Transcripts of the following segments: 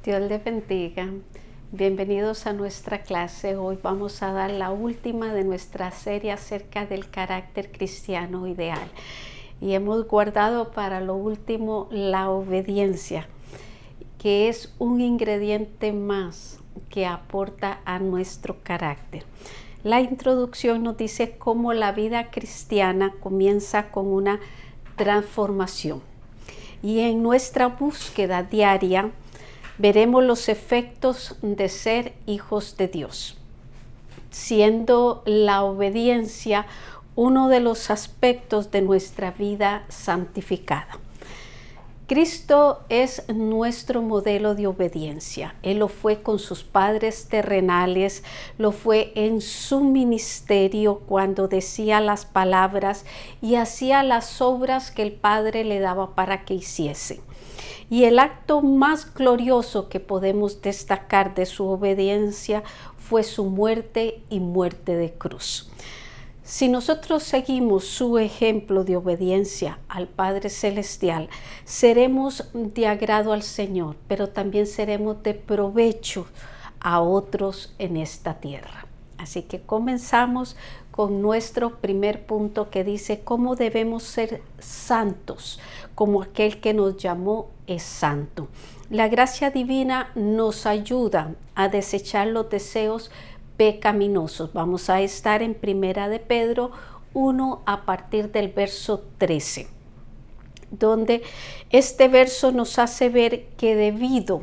Dios les bendiga. Bienvenidos a nuestra clase. Hoy vamos a dar la última de nuestra serie acerca del carácter cristiano ideal. Y hemos guardado para lo último la obediencia, que es un ingrediente más que aporta a nuestro carácter. La introducción nos dice cómo la vida cristiana comienza con una transformación. Y en nuestra búsqueda diaria veremos los efectos de ser hijos de Dios, siendo la obediencia uno de los aspectos de nuestra vida santificada. Cristo es nuestro modelo de obediencia. Él lo fue con sus padres terrenales, lo fue en su ministerio cuando decía las palabras y hacía las obras que el Padre le daba para que hiciese. Y el acto más glorioso que podemos destacar de su obediencia fue su muerte y muerte de cruz. Si nosotros seguimos su ejemplo de obediencia al Padre Celestial, seremos de agrado al Señor, pero también seremos de provecho a otros en esta tierra. Así que comenzamos con nuestro primer punto que dice cómo debemos ser santos, como aquel que nos llamó es santo. La gracia divina nos ayuda a desechar los deseos pecaminosos. Vamos a estar en Primera de Pedro 1 a partir del verso 13, donde este verso nos hace ver que debido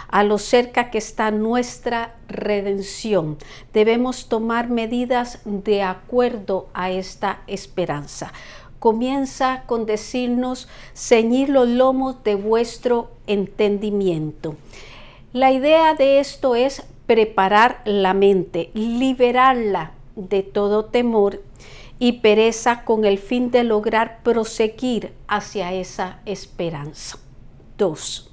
a lo cerca que está nuestra redención, debemos tomar medidas de acuerdo a esta esperanza. Comienza con decirnos, ceñid los lomos de vuestro entendimiento. La idea de esto es preparar la mente, liberarla de todo temor y pereza con el fin de lograr proseguir hacia esa esperanza. 2.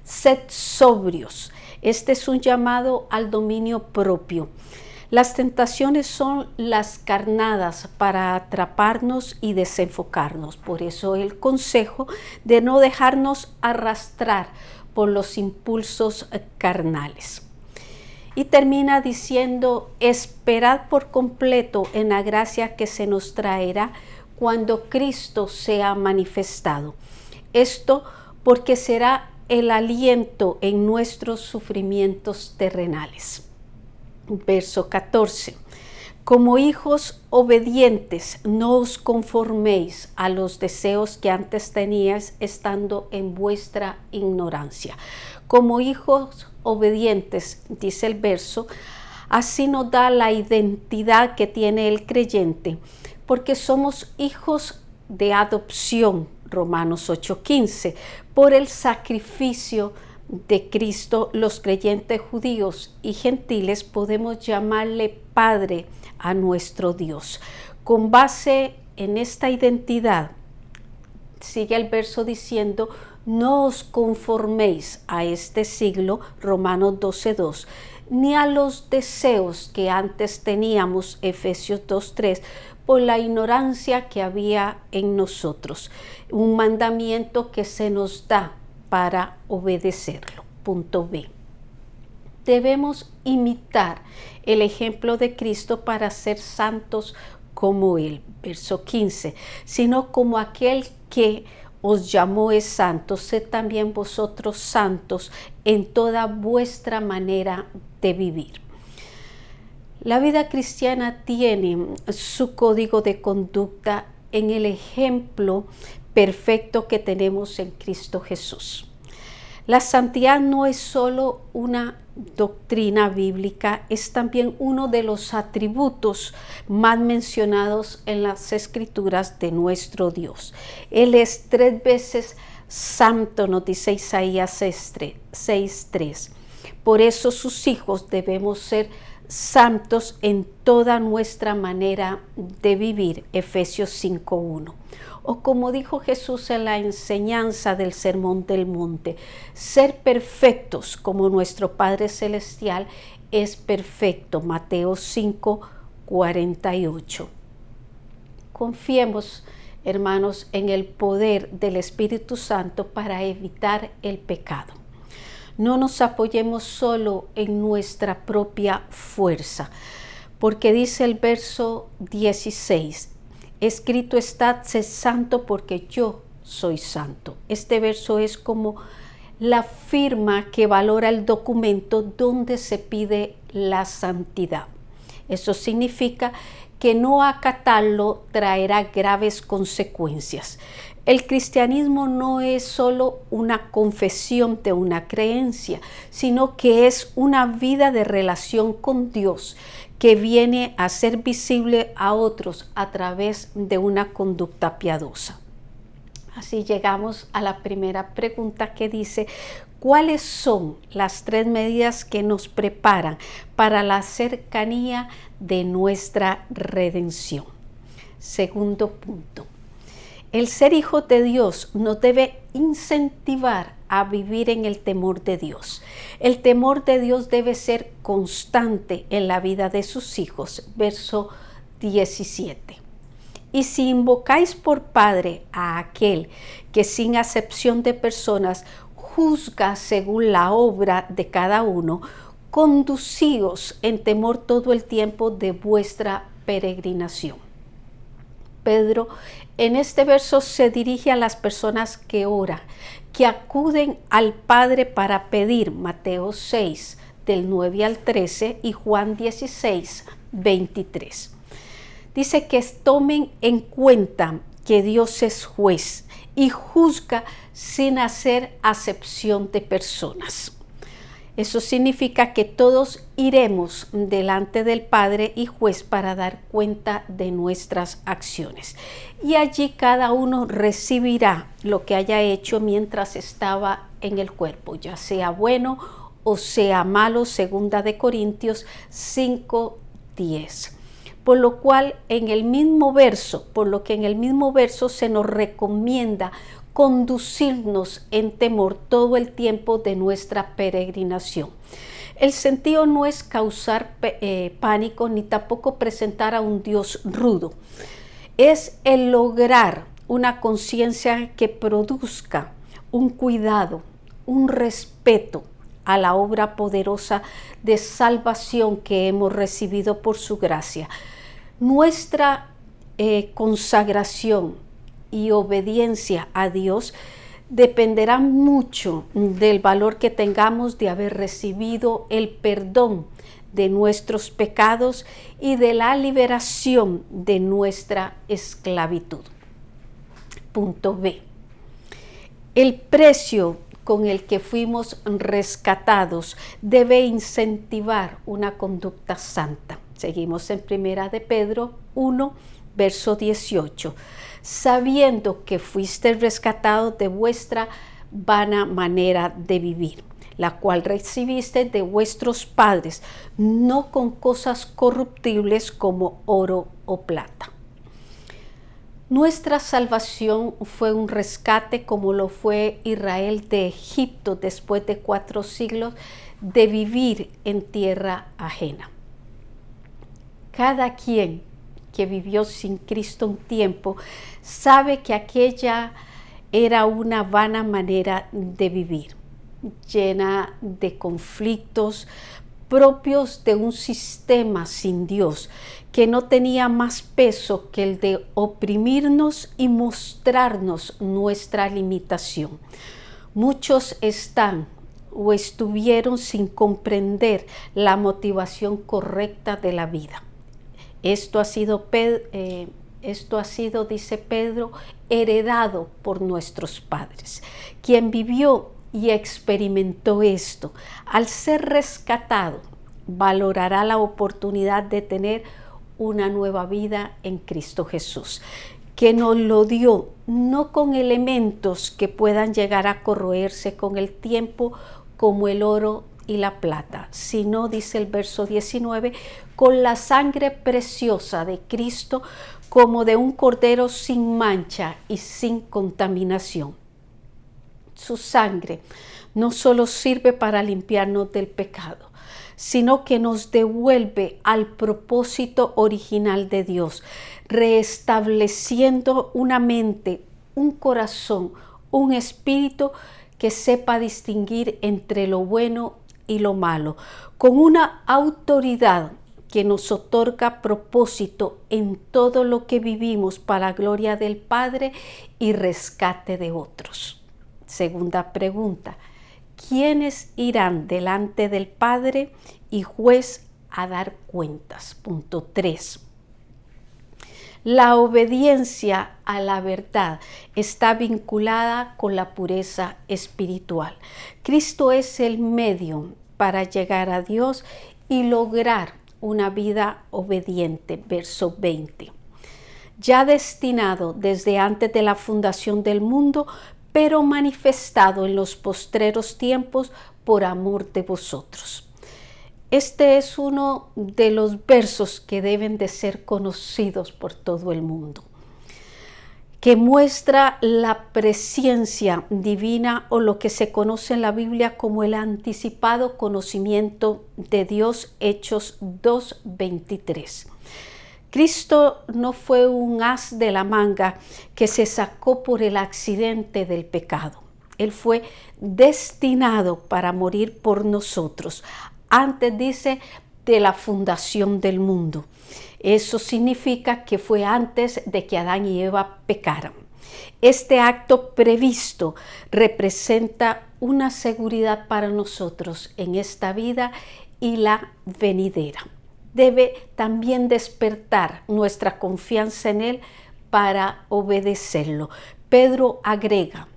Sed sobrios. Este es un llamado al dominio propio. Las tentaciones son las carnadas para atraparnos y desenfocarnos. Por eso el consejo de no dejarnos arrastrar por los impulsos carnales. Y termina diciendo, esperad por completo en la gracia que se nos traerá cuando Cristo sea manifestado. Esto porque será el aliento en nuestros sufrimientos terrenales. Verso 14. Como hijos obedientes, no os conforméis a los deseos que antes teníais estando en vuestra ignorancia. Como hijos obedientes, dice el verso, así nos da la identidad que tiene el creyente, porque somos hijos de adopción, Romanos 8:15, por el sacrificio de Cristo. Los creyentes judíos y gentiles podemos llamarle Padre a nuestro Dios. Con base en esta identidad, sigue el verso diciendo, no os conforméis a este siglo, Romanos 12:2, ni a los deseos que antes teníamos, Efesios 2:3, por la ignorancia que había en nosotros. Un mandamiento que se nos da para obedecerlo. Punto B. Debemos imitar el ejemplo de Cristo para ser santos como Él. Verso 15. Sino como aquel que os llamó es santo, sed también vosotros santos en toda vuestra manera de vivir. La vida cristiana tiene su código de conducta en el ejemplo perfecto que tenemos en Cristo Jesús. La santidad no es solo una doctrina bíblica, es también uno de los atributos más mencionados en las Escrituras de nuestro Dios. Él es 3 veces santo, nos dice Isaías 6:3. Por eso sus hijos debemos ser santos en toda nuestra manera de vivir, Efesios 5:1. O como dijo Jesús en la enseñanza del Sermón del Monte, ser perfectos como nuestro Padre Celestial es perfecto, Mateo 5:48. Confiemos, hermanos, en el poder del Espíritu Santo para evitar el pecado. no nos apoyemos solo en nuestra propia fuerza, porque dice el verso 16, escrito está, sé santo porque yo soy santo. Este verso es como la firma que valora el documento donde se pide la santidad. Eso significa que no acatarlo traerá graves consecuencias. El cristianismo no es solo una confesión de una creencia, sino que es una vida de relación con Dios que viene a ser visible a otros a través de una conducta piadosa. Así llegamos a la primera pregunta que dice, ¿cuáles son las 3 medidas que nos preparan para la cercanía de nuestra redención? Segundo punto, el ser hijo de Dios nos debe incentivar a vivir en el temor de Dios. El temor de Dios debe ser constante en la vida de sus hijos. Verso 17. Y si invocáis por Padre a aquel que sin acepción de personas juzga según la obra de cada uno, conducíos en temor todo el tiempo de vuestra peregrinación. Pedro en este verso se dirige a las personas que oran, que acuden al Padre para pedir, Mateo 6, del 9 al 13 y Juan 16, 23. Dice que tomen en cuenta que Dios es juez y juzga sin hacer acepción de personas. Eso significa que todos iremos delante del Padre y juez para dar cuenta de nuestras acciones. Y allí cada uno recibirá lo que haya hecho mientras estaba en el cuerpo, ya sea bueno o sea malo, 2 Corintios 5:10. Por lo que en el mismo verso se nos recomienda conducirnos en temor todo el tiempo de nuestra peregrinación. El sentido no es causar pánico ni tampoco presentar a un Dios rudo. Es el lograr una conciencia que produzca un cuidado, un respeto a la obra poderosa de salvación que hemos recibido por su gracia. Nuestra consagración y obediencia a Dios dependerá mucho del valor que tengamos de haber recibido el perdón de nuestros pecados y de la liberación de nuestra esclavitud. Punto B. El precio con el que fuimos rescatados debe incentivar una conducta santa. Seguimos en 1 de Pedro 1, verso 18. Sabiendo que fuiste rescatados de vuestra vana manera de vivir, la cual recibiste de vuestros padres, no con cosas corruptibles como oro o plata. Nuestra salvación fue un rescate como lo fue Israel de Egipto después de 4 siglos de vivir en tierra ajena. Cada quien que vivió sin Cristo un tiempo sabe que aquella era una vana manera de vivir, llena de conflictos propios de un sistema sin Dios, que no tenía más peso que el de oprimirnos y mostrarnos nuestra limitación. Muchos están o estuvieron sin comprender la motivación correcta de la vida. Esto ha sido, dice Pedro, heredado por nuestros padres. Quien vivió y experimentó esto, al ser rescatado, valorará la oportunidad de tener una nueva vida en Cristo Jesús, que nos lo dio no con elementos que puedan llegar a corroerse con el tiempo como el oro y la plata, sino, dice el verso 19, con la sangre preciosa de Cristo como de un cordero sin mancha y sin contaminación. Su sangre no solo sirve para limpiarnos del pecado, sino que nos devuelve al propósito original de Dios, restableciendo una mente, un corazón, un espíritu que sepa distinguir entre lo bueno y lo malo, con una autoridad que nos otorga propósito en todo lo que vivimos para gloria del Padre y rescate de otros. Segunda pregunta: ¿quiénes irán delante del Padre y juez a dar cuentas? Punto 3. La obediencia a la verdad está vinculada con la pureza espiritual. Cristo es el medio para llegar a Dios y lograr una vida obediente. Verso 20. Ya destinado desde antes de la fundación del mundo, pero manifestado en los postreros tiempos por amor de vosotros. Este es uno de los versos que deben de ser conocidos por todo el mundo, que muestra la presencia divina o lo que se conoce en la Biblia como el anticipado conocimiento de Dios, Hechos 2:23. Cristo no fue un as de la manga que se sacó por el accidente del pecado. Él fue destinado para morir por nosotros. Antes, dice, de la fundación del mundo. Eso significa que fue antes de que Adán y Eva pecaran. Este acto previsto representa una seguridad para nosotros en esta vida y la venidera. Debe también despertar nuestra confianza en Él para obedecerlo. Pedro agrega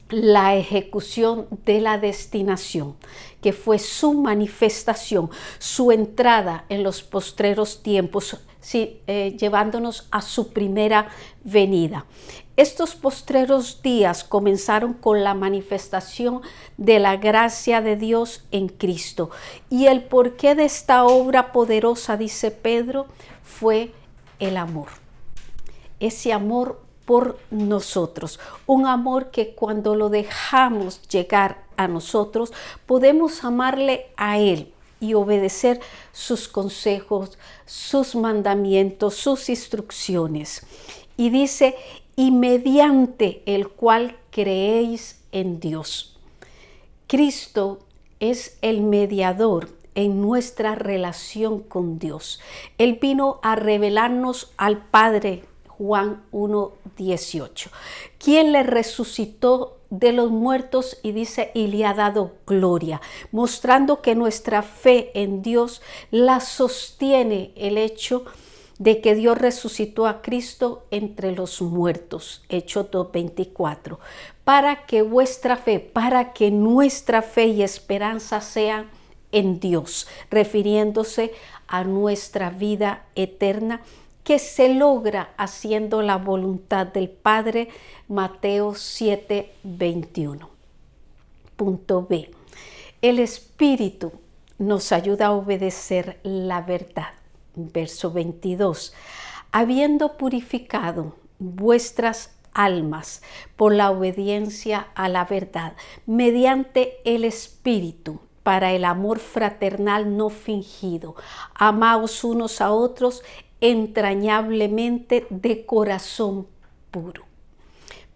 la ejecución de la destinación, que fue su manifestación, su entrada en los postreros tiempos, llevándonos a su primera venida. Estos postreros días comenzaron con la manifestación de la gracia de Dios en Cristo. Y el porqué de esta obra poderosa, dice Pedro, fue el amor. Ese amor por nosotros, un amor que cuando lo dejamos llegar a nosotros, podemos amarle a Él y obedecer sus consejos, sus mandamientos, sus instrucciones. Y dice, y mediante el cual creéis en Dios. Cristo es el mediador en nuestra relación con Dios. Él vino a revelarnos al Padre, Juan 1:18, quien le resucitó de los muertos y dice, y le ha dado gloria, mostrando que nuestra fe en Dios la sostiene el hecho de que Dios resucitó a Cristo entre los muertos, Hechos 2:24, para que nuestra fe y esperanza sean en Dios, refiriéndose a nuestra vida eterna que se logra haciendo la voluntad del Padre, Mateo 7:21. Punto B. El Espíritu nos ayuda a obedecer la verdad. Verso 22. Habiendo purificado vuestras almas por la obediencia a la verdad, mediante el Espíritu, para el amor fraternal no fingido, amaos unos a otros entrañablemente de corazón puro.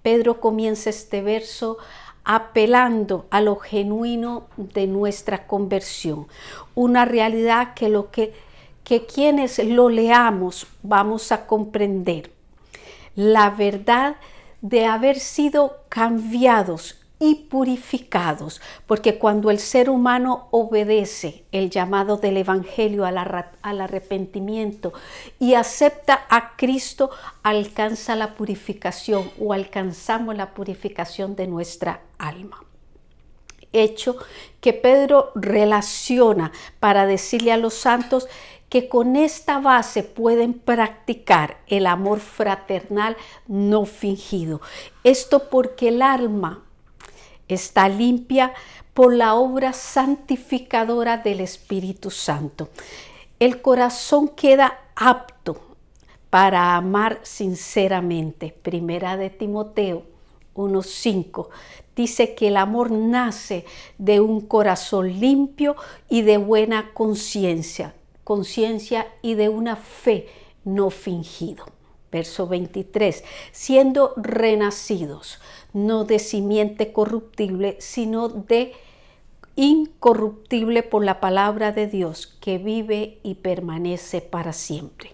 Pedro comienza este verso apelando a lo genuino de nuestra conversión, una realidad que quienes lo leamos vamos a comprender, la verdad de haber sido cambiados y purificados, porque cuando el ser humano obedece el llamado del Evangelio al arrepentimiento y acepta a Cristo, alcanza la purificación o alcanzamos la purificación de nuestra alma. Hecho que Pedro relaciona para decirle a los santos que con esta base pueden practicar el amor fraternal no fingido. Esto porque el alma está limpia por la obra santificadora del Espíritu Santo. El corazón queda apto para amar sinceramente. Primera de Timoteo 1:5 dice que el amor nace de un corazón limpio y de buena conciencia y de una fe no fingido. Verso 23, siendo renacidos, no de simiente corruptible, sino de incorruptible por la palabra de Dios, que vive y permanece para siempre.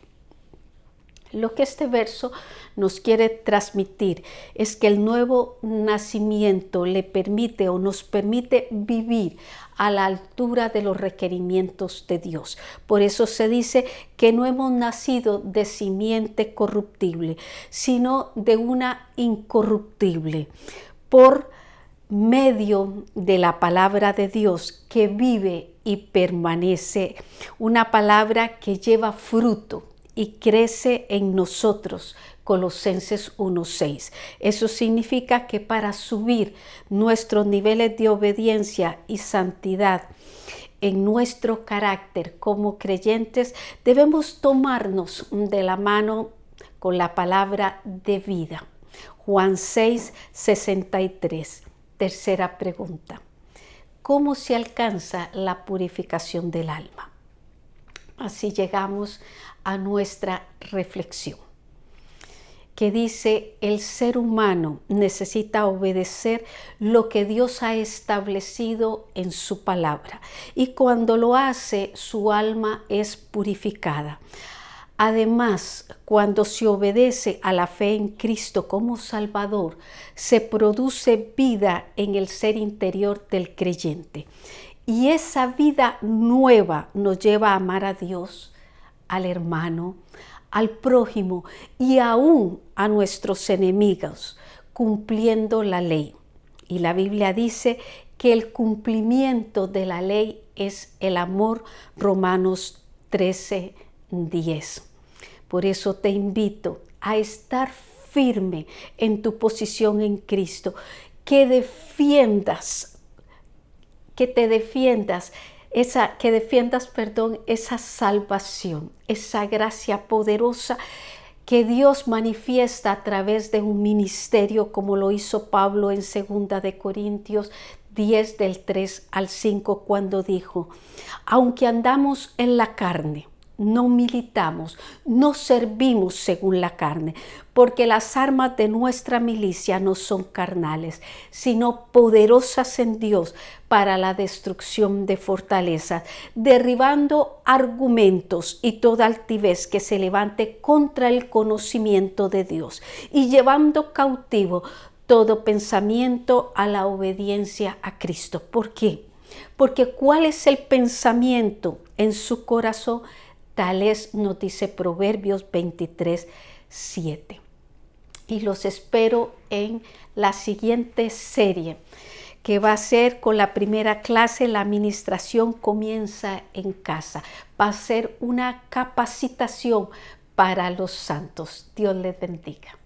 Lo que este verso nos quiere transmitir es que el nuevo nacimiento le permite o nos permite vivir a la altura de los requerimientos de Dios. Por eso se dice que no hemos nacido de simiente corruptible, sino de una incorruptible, por medio de la palabra de Dios que vive y permanece, una palabra que lleva fruto y crece en nosotros. Colosenses 1:6. Eso significa que para subir nuestros niveles de obediencia y santidad en nuestro carácter como creyentes, debemos tomarnos de la mano con la palabra de vida. Juan 6:63. Tercera pregunta. ¿Cómo se alcanza la purificación del alma? Así llegamos a nuestra reflexión, que dice: el ser humano necesita obedecer lo que Dios ha establecido en su palabra, y cuando lo hace, su alma es purificada. Además, cuando se obedece a la fe en Cristo como Salvador, se produce vida en el ser interior del creyente. Y esa vida nueva nos lleva a amar a Dios, al hermano, al prójimo y aún a nuestros enemigos, cumpliendo la ley. Y la Biblia dice que el cumplimiento de la ley es el amor, Romanos 13:10. Por eso te invito a estar firme en tu posición en Cristo, que te defiendas esa salvación, esa gracia poderosa que Dios manifiesta a través de un ministerio, como lo hizo Pablo en 2 de Corintios 10 del 3 al 5, cuando dijo: aunque andamos en la carne, no militamos, no servimos según la carne, porque las armas de nuestra milicia no son carnales, sino poderosas en Dios para la destrucción de fortalezas, derribando argumentos y toda altivez que se levante contra el conocimiento de Dios, y llevando cautivo todo pensamiento a la obediencia a Cristo. ¿Por qué? Porque ¿cuál es el pensamiento en su corazón? Tal es, nos dice Proverbios 23:7. Y los espero en la siguiente serie, que va a ser con la primera clase. La administración comienza en casa. Va a ser una capacitación para los santos. Dios les bendiga.